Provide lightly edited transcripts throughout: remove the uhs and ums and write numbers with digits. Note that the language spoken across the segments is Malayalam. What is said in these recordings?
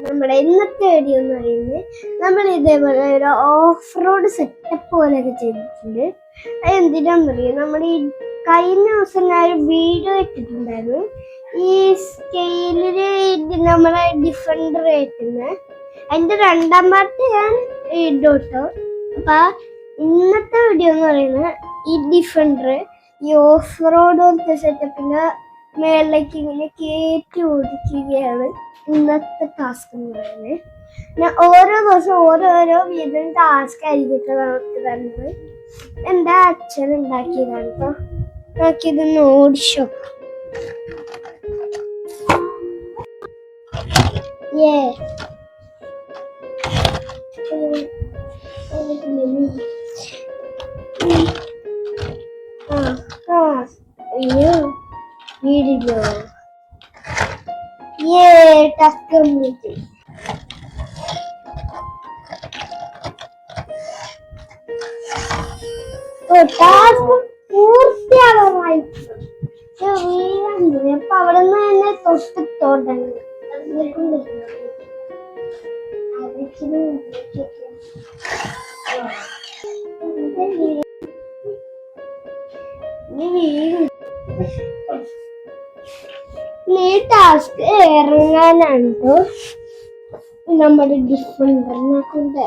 നമ്മുടെ ഇന്നത്തെ വീഡിയോ എന്ന് പറയുന്നത് നമ്മൾ ഇതേപോലെ ഒരു ഓഫ് റോഡ് സെറ്റപ്പ് പോലെയൊക്കെ ചെയ്തിട്ടുണ്ട്. അത് എന്തിനാന്നറിയാം, നമ്മൾ ഈ കഴിഞ്ഞ ദിവസം ഞാൻ ഒരു വീഡിയോ ഇട്ടിട്ടുണ്ടായിരുന്നു. ഈ സ്കെയിലില് നമ്മളെ ഡിഫൻഡർ ആയിട്ടുന്നത് അതിന്റെ രണ്ടാം പാർട്ട് ഞാൻ ഇട്ടു കേട്ടോ. അപ്പൊ ഇന്നത്തെ വീഡിയോ എന്ന് പറയുന്നത് ഈ ഡിഫൻഡർ ഈ ഓഫ് റോഡ് പോലത്തെ സെറ്റപ്പിന്റെ മേളിലേക്ക് ഇങ്ങനെ കയറ്റി ഓടിക്കുകയാണ് ഇന്നത്തെ ടാസ്ക് എന്ന് പറയുന്നത്. ഞാൻ ഓരോ ദിവസം ഓരോരോ വീണ്ടും ടാസ്ക് ആയിരിക്കും നമുക്ക് തരുന്നത്. എന്റെ അച്ഛൻ ഉണ്ടാക്കിയതാണ് കേട്ടോ. നമുക്കിതൊന്ന് ഓടിച്ചോ. Video. Task community. Task പൂർത്തിയാവാറായി. അപ്പൊ അവിടെ നിന്ന് തന്നെ തൊട്ടിത്തോട്ടങ്ങൾ ടാസ്ക് ഇറങ്ങാനാണ് നമ്മുടെ ഡിഫൻഡറിനെ കൊണ്ട്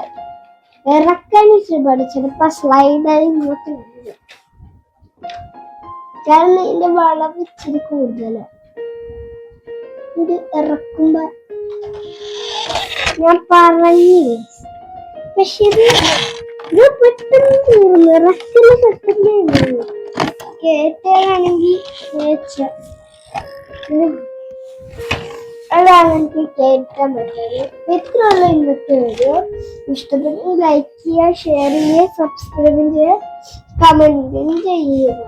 ഇറക്കാൻ പഠിച്ചപ്പോ സ്ലൈഡായി ഇങ്ങോട്ട് വരും. കാരണം ഇതിന്റെ വളവ് ഇച്ചിരി കൂടുതലാണ്. ഇത് ഇറക്കുമ്പോ ഞാൻ പറഞ്ഞില്ലേ, പക്ഷെ ഇത് പെട്ടെന്ന് തീർന്നു. ഇറക്കില് പെട്ടെന്ന് തീർന്നു. കേറ്റാണെങ്കിൽ അതാണ് എനിക്ക് കേൾക്കാൻ പറ്റുന്നത്. ഇത്രയുള്ള ഇന്നത്തെ വീഡിയോ ഇഷ്ടപ്പെട്ടു ലൈക്ക് ചെയ്യുക, ഷെയർ ചെയ്യുക, സബ്സ്ക്രൈബ് ചെയ്യുക, കമന്റും ചെയ്യുക.